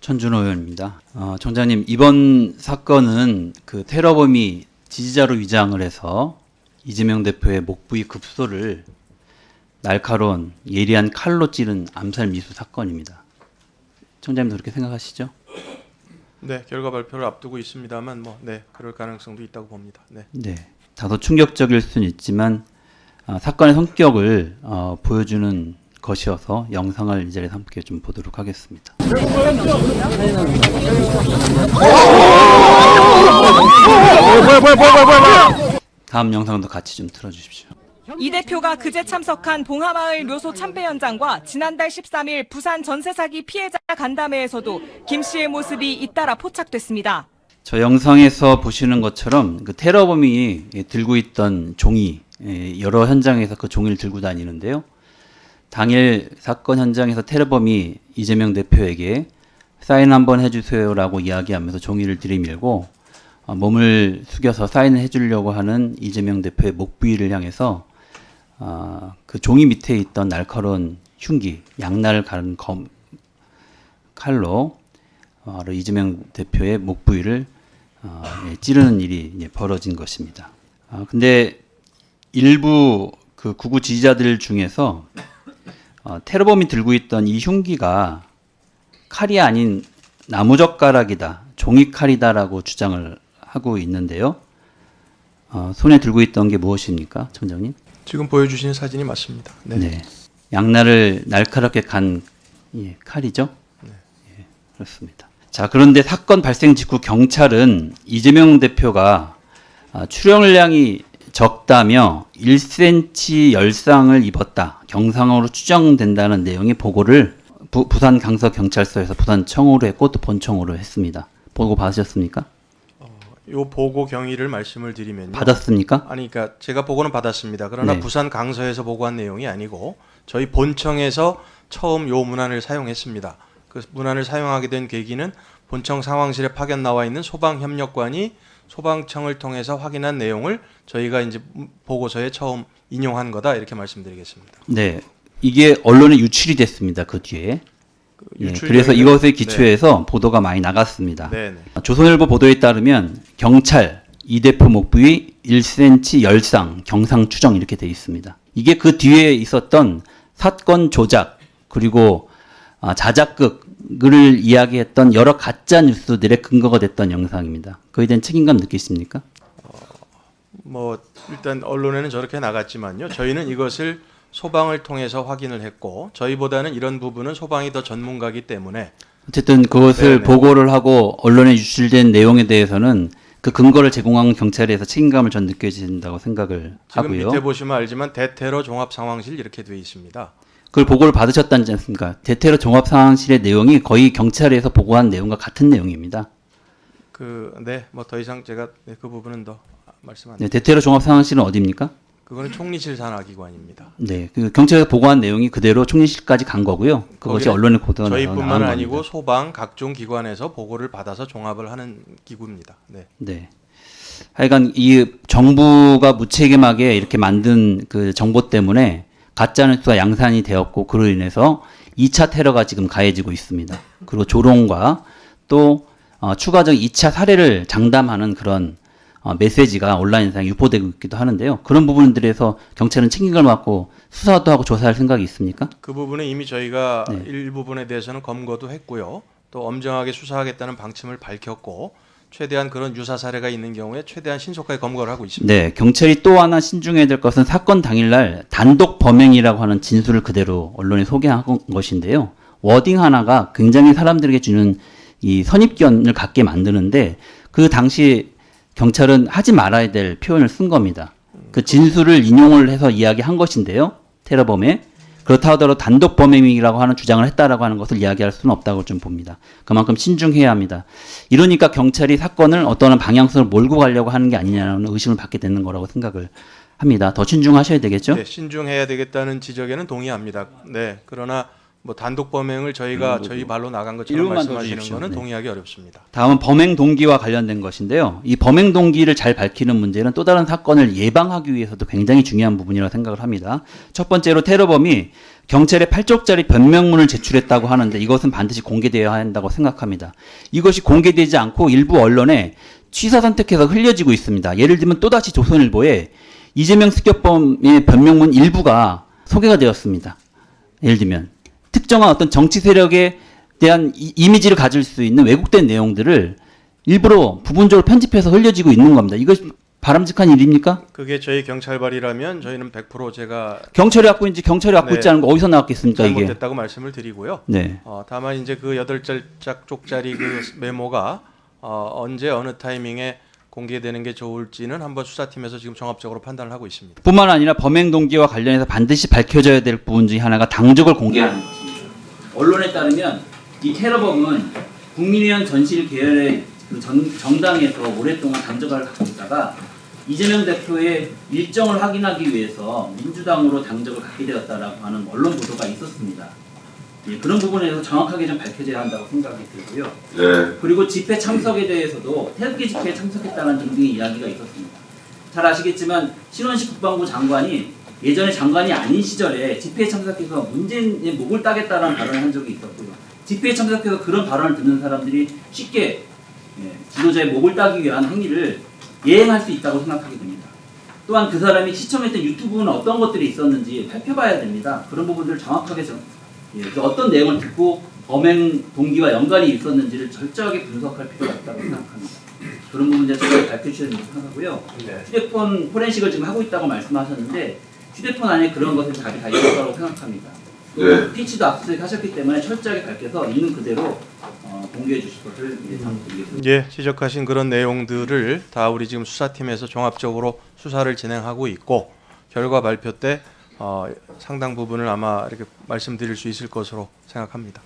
천준호 의원입니다. 청장님, 이번 사건은 그 테러범이 지지자로 위장을 해서 이재명 대표의 목 부위 급소를 날카로운 예리한 칼로 찌른 암살 미수 사건입니다. 청장님도 그렇게 생각하시죠? 네, 결과 발표를 앞두고 있습니다만 그럴 가능성도 있다고 봅니다. 네, 다소 충격적일 수는 있지만 사건의 성격을 보여주는 것이어서 영상을 이 자리에서 함께 좀 보도록 하겠습니다. 다음 영상도 같이 좀 틀어주십시오. 이 대표가 그제 참석한 봉하마을 묘소 참배 현장과 지난달 13일 부산 전세 사기 피해자 간담회에서도 김 씨의 모습이 잇따라 포착됐습니다. 저 영상에서 보시는 것처럼 그 테러범이 들고 있던 종이, 여러 현장에서 그 종이를 들고 다니는데요. 당일 사건 현장에서 테러범이 이재명 대표에게 사인 한번 해주세요라고 이야기하면서 종이를 들이밀고 몸을 숙여서 사인을 해주려고 하는 이재명 대표의 목 부위를 향해서 그 종이 밑에 있던 날카로운 흉기, 양날을 가른 칼로 바로 이재명 대표의 목 부위를 찌르는 일이 벌어진 것입니다. 근데 일부 그 구구 지지자들 중에서 테러범이 들고 있던 이 흉기가 칼이 아닌 나무젓가락이다, 종이칼이다라고 주장을 하고 있는데요. 손에 들고 있던 게 무엇입니까, 청장님? 지금 보여주신 사진이 맞습니다. 네. 양날을 날카롭게 간 칼이죠? 네. 예, 그렇습니다. 자, 그런데 사건 발생 직후 경찰은 이재명 대표가 출혈량이 적다며 1cm 열상을 입었다, 경상으로 추정된다는 내용의 보고를 부산 강서경찰서에서 부산청으로 했고 또 본청으로 했습니다. 보고 받으셨습니까? 요 보고 경위를 말씀을 드리면요. 받았습니까? 아니, 그러니까 제가 보고는 받았습니다. 그러나 네. 부산 강서에서 보고한 내용이 아니고 저희 본청에서 처음 요 문안을 사용했습니다. 그 문안을 사용하게 된 계기는 본청 상황실에 파견 나와 있는 소방협력관이 소방청을 통해서 확인한 내용을 저희가 이제 보고서에 처음 인용한 거다, 이렇게 말씀드리겠습니다. 네, 이게 언론에 유출이 됐습니다. 그 뒤에. 유출 그래서 경위는- 이것에 기초해서 보도가 많이 나갔습니다. 네. 조선일보 보도에 따르면 경찰 이 대표 목 부위 1cm 열상, 경상 추정 이렇게 돼 있습니다. 이게 그 뒤에 있었던 사건 조작 그리고 자작극을 이야기했던 여러 가짜 뉴스들의 근거가 됐던 영상입니다. 그에 대한 책임감 느끼십니까? 일단 언론에는 저렇게 나갔지만요. 저희는 이것을 소방을 통해서 확인을 했고 저희보다는 이런 부분은 소방이 더 전문가이기 때문에 어쨌든 그것을 네네. 보고를 하고 언론에 유출된 내용에 대해서는 그 근거를 제공한 경찰에 대해서 책임감을 전 느껴진다고 생각을 지금 하고요. 밑에 보시면 알지만 대테러 종합상황실 이렇게 되어 있습니다. 그걸 보고를 받으셨다지 않습니까? 대테러 종합상황실의 내용이 거의 경찰에서 보고한 내용과 같은 내용입니다. 더 이상 제가 그 부분은 더 말씀 안 네, 대테러 종합상황실은 어디입니까? 그거는 총리실 산하기관입니다. 네, 그 경찰에서 보고한 내용이 그대로 총리실까지 간 거고요. 그것이 거기는 언론에 보도가 나간 저희뿐만 아니고 겁니다. 소방 각종 기관에서 보고를 받아서 종합을 하는 기구입니다. 네. 네. 하여간 이 정부가 무책임하게 이렇게 만든 그 정보 때문에 가짜 뉴스가 양산이 되었고 그로 인해서 2차 테러가 지금 가해지고 있습니다. 그리고 조롱과 또 추가적 2차 살해를 장담하는 그런 메시지가 온라인상에 유포되고 있기도 하는데요. 그런 부분들에서 경찰은 책임을 맡고 수사도 하고 조사할 생각이 있습니까? 그 부분은 이미 저희가 네. 일부분에 대해서는 검거도 했고요. 또 엄정하게 수사하겠다는 방침을 밝혔고 최대한 그런 유사 사례가 있는 경우에 최대한 신속하게 검거를 하고 있습니다. 네, 경찰이 또 하나 신중해야 될 것은 사건 당일날 단독 범행이라고 하는 진술을 그대로 언론에 소개한 것인데요. 워딩 하나가 굉장히 사람들에게 주는 이 선입견을 갖게 만드는데 그 당시 경찰은 하지 말아야 될 표현을 쓴 겁니다. 그 진술을 인용을 해서 이야기한 것인데요. 테러범에. 그렇다 하더라도 단독 범행이라고 하는 주장을 했다라고 하는 것을 이야기할 수는 없다고 좀 봅니다. 그만큼 신중해야 합니다. 이러니까 경찰이 사건을 어떤 방향성을 몰고 가려고 하는 게 아니냐는 의심을 받게 되는 거라고 생각을 합니다. 더 신중하셔야 되겠죠? 네, 신중해야 되겠다는 지적에는 동의합니다. 네, 그러나 뭐 단독 범행을 저희가 저희 발로 나간 것처럼 일부만 더 말씀하시는 주십시오. 거는 네. 동의하기 어렵습니다. 다음은 범행 동기와 관련된 것인데요. 이 범행 동기를 잘 밝히는 문제는 또 다른 사건을 예방하기 위해서도 굉장히 중요한 부분이라고 생각을 합니다. 첫 번째로 테러범이 경찰에 8쪽짜리 변명문을 제출했다고 하는데 이것은 반드시 공개되어야 한다고 생각합니다. 이것이 공개되지 않고 일부 언론에 취사 선택해서 흘려지고 있습니다. 예를 들면 또다시 조선일보에 이재명 습격범의 변명문 일부가 소개가 되었습니다. 예를 들면 특정한 어떤 정치 세력에 대한 이미지를 가질 수 있는 왜곡된 내용들을 일부러 부분적으로 편집해서 흘려지고 있는 겁니다. 이것이 바람직한 일입니까? 그게 저희 경찰발이라면 저희는 100% 제가 경찰이 갖고 있는지 경찰이 갖고 네. 있지 않은 거 어디서 나왔겠습니까, 이게? 잘못됐다고 말씀을 드리고요. 네. 다만 이제 그 8쪽짜리 그 메모가 언제 어느 타이밍에 공개되는 게 좋을지는 한번 수사팀에서 지금 종합적으로 판단을 하고 있습니다. 뿐만 아니라 범행 동기와 관련해서 반드시 밝혀져야 될 부분 중에 하나가 당적을 공개하는 것입니다. 언론에 따르면 이 테러범은 국민의원 전실 계열의 그 정당에서 오랫동안 당적을 갖고 있다가 이재명 대표의 일정을 확인하기 위해서 민주당으로 당적을 갖게 되었다라고 하는 언론 보도가 있었습니다. 예, 그런 부분에서 정확하게 좀 밝혀져야 한다고 생각이 들고요. 네. 그리고 집회 참석에 대해서도 태극기 집회에 참석했다는 등등의 이야기가 있었습니다. 잘 아시겠지만 신원식 국방부 장관이 예전에 장관이 아닌 시절에 집회에 참석해서 문재인의 목을 따겠다는 발언을 한 적이 있었고요. 집회에 참석해서 그런 발언을 듣는 사람들이 쉽게 지도자의 목을 따기 위한 행위를 예행할 수 있다고 생각하게 됩니다. 또한 그 사람이 시청했던 유튜브는 어떤 것들이 있었는지 살펴봐야 됩니다. 그런 부분들을 정확하게 그 어떤 내용을 듣고 범행 동기와 연관이 있었는지를 철저하게 분석할 필요가 있다고 생각합니다. 그런 부분들 잘 밝혀주셔야 된다고 생각하고요. 네. 휴대폰 포렌식을 지금 하고 있다고 말씀하셨는데 휴대폰 안에 그런 것을 답이 다 있었다고 생각합니다. 네. PC도 압수수색 하셨기 때문에 철저하게 밝혀서 있는 그대로 공개해 주실 것을 당부드리겠습니다. 예, 지적하신 그런 내용들을 다 우리 지금 수사팀에서 종합적으로 수사를 진행하고 있고 결과 발표 때 상당 부분을 아마 이렇게 말씀드릴 수 있을 것으로 생각합니다.